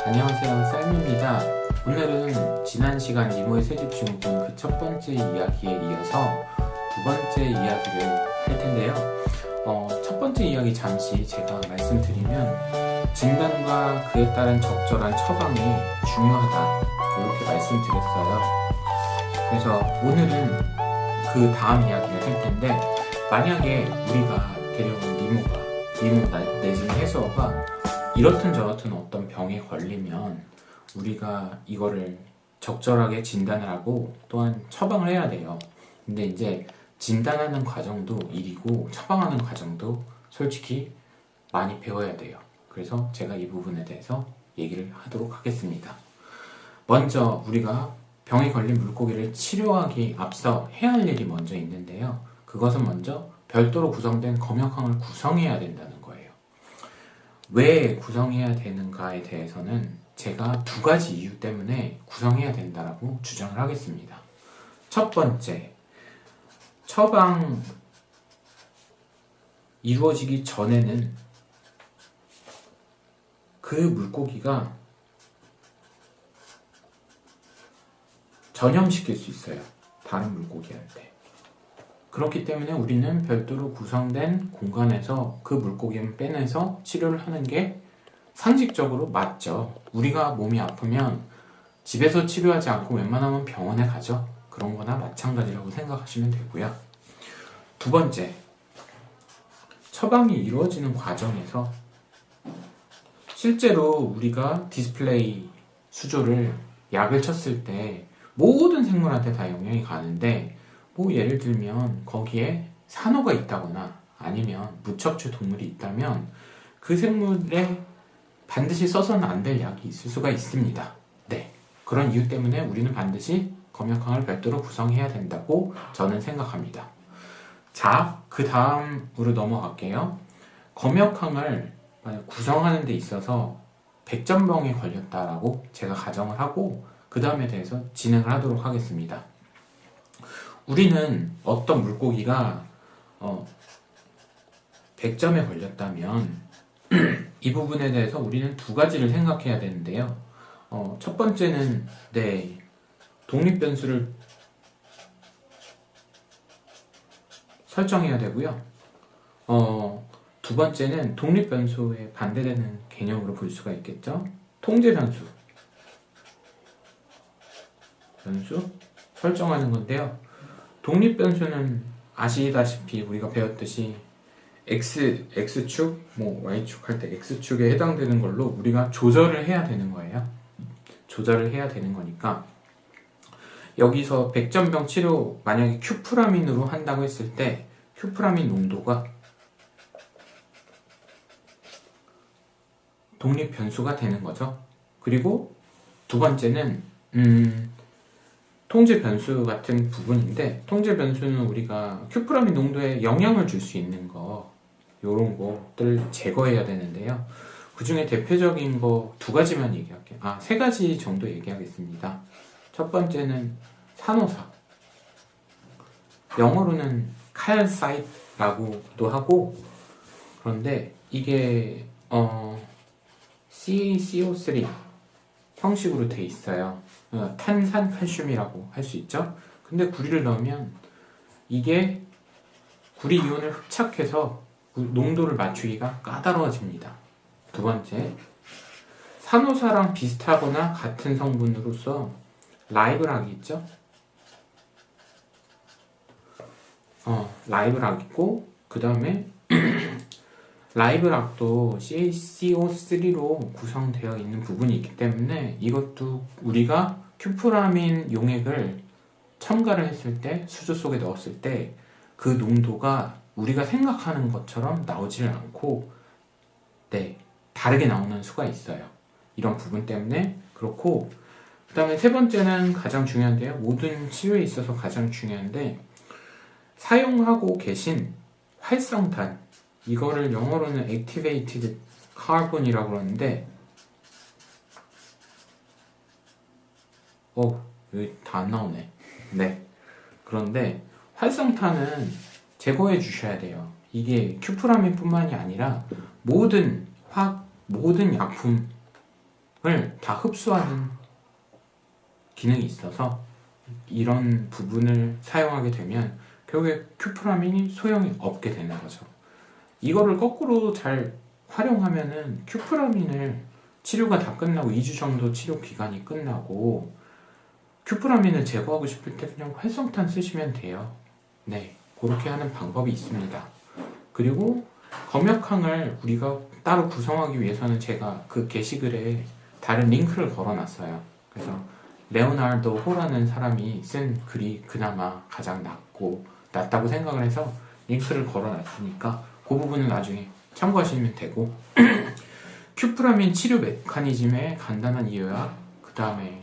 안녕하세요, 쌀입니다. 오늘은 지난 시간 이모의 새집 증후군 그 첫 번째 이야기에 이어서 두 번째 이야기를 할 텐데요. 첫 번째 이야기 잠시 제가 말씀드리면 진단과 그에 따른 적절한 처방이 중요하다 이렇게 말씀드렸어요. 그래서 오늘은 그 다음 이야기를 할 텐데, 만약에 우리가 데려온 이모 내지는 해수어가 이렇든 저렇든 어떤 병에 걸리면 우리가 이거를 적절하게 진단을 하고 또한 처방을 해야 돼요. 근데 이제 진단하는 과정도 일이고 처방하는 과정도 솔직히 많이 배워야 돼요. 그래서 제가 이 부분에 대해서 얘기를 하도록 하겠습니다. 먼저 우리가 병에 걸린 물고기를 치료하기 앞서 해야 할 일이 먼저 있는데요. 그것은 먼저 별도로 구성된 검역항을 구성해야 된다는 거예요. 왜 구성해야 되는가에 대해서는 제가 두 가지 이유 때문에 구성해야 된다고 주장을 하겠습니다. 첫 번째, 처방 이루어지기 전에는 그 물고기가 전염시킬 수 있어요. 다른 물고기한테. 그렇기 때문에 우리는 별도로 구성된 공간에서 그 물고기를 빼내서 치료를 하는 게 상식적으로 맞죠. 우리가 몸이 아프면 집에서 치료하지 않고 웬만하면 병원에 가죠. 그런 거나 마찬가지라고 생각하시면 되고요. 두 번째, 처방이 이루어지는 과정에서 실제로 우리가 디스플레이 수조를 약을 쳤을 때 모든 생물한테 다 영향이 가는데, 예를 들면 거기에 산호가 있다거나 아니면 무척추 동물이 있다면 그 생물에 반드시 써서는 안 될 약이 있을 수가 있습니다. 네, 그런 이유 때문에 우리는 반드시 검역항을 별도로 구성해야 된다고 저는 생각합니다. 자, 그 다음으로 넘어갈게요. 검역항을 구성하는 데 있어서 백전병에 걸렸다라고 제가 가정을 하고 그 다음에 대해서 진행을 하도록 하겠습니다. 우리는 어떤 물고기가 100점에 걸렸다면 이 부분에 대해서 우리는 두 가지를 생각해야 되는데요. 첫 번째는 독립변수를 설정해야 되고요. 두 번째는 독립변수에 반대되는 개념으로 볼 수가 있겠죠. 통제변수 설정하는 건데요. 독립변수는 아시다시피 우리가 배웠듯이 X축, Y축 할 때 X축에 해당되는 걸로 우리가 조절을 해야 되는 거예요. 조절을 해야 되는 거니까 여기서 백전병 치료 만약에 큐프라민으로 한다고 했을 때 큐프라민 농도가 독립변수가 되는 거죠. 그리고 두 번째는 통제 변수 같은 부분인데, 통제 변수는 우리가 큐프라민 농도에 영향을 줄 수 있는 거, 요런 것들 제거해야 되는데요. 그 중에 대표적인 거 두 가지만 얘기할게요. 세 가지 정도 얘기하겠습니다. 첫 번째는 산호사. 영어로는 칼사이트라고도 하고, 그런데 이게 CaCO3 형식으로 돼 있어요. 탄산칼슘이라고 할 수 있죠. 근데 구리를 넣으면 이게 구리 이온을 흡착해서 농도를 맞추기가 까다로워집니다. 두 번째, 산호사랑 비슷하거나 같은 성분으로서 라이브락 있죠. 라이브락 있고, 그 다음에 라이브락도 CaCO3로 구성되어 있는 부분이 있기 때문에 이것도 우리가 큐프라민 용액을 첨가를 했을 때, 수조 속에 넣었을 때 그 농도가 우리가 생각하는 것처럼 나오지를 않고 다르게 나오는 수가 있어요. 이런 부분 때문에 그렇고, 그 다음에 세 번째는 가장 중요한데요. 모든 치료에 있어서 가장 중요한데, 사용하고 계신 활성탄, 이거를 영어로는 activated carbon이라고 그러는데 여기 다 안 나오네. 그런데 활성탄은 제거해 주셔야 돼요. 이게 큐프라민 뿐만이 아니라 모든 약품 다 흡수하는 기능이 있어서 이런 부분을 사용하게 되면 결국에 큐프라민이 소용이 없게 되는 거죠. 이거를 거꾸로 잘 활용하면은 큐프라민을 치료가 다 끝나고 2주 정도 치료 기간이 끝나고 큐프라민을 제거하고 싶을 때 그냥 활성탄 쓰시면 돼요. 네, 그렇게 하는 방법이 있습니다. 그리고 검역항을 우리가 따로 구성하기 위해서는 제가 그 게시글에 다른 링크를 걸어놨어요. 그래서 레오나르도 호라는 사람이 쓴 글이 그나마 가장 낫다고 생각을 해서 링크를 걸어놨으니까 그 부분은 나중에 참고하시면 되고 큐프라민 치료 메커니즘의 간단한 이해와 그 다음에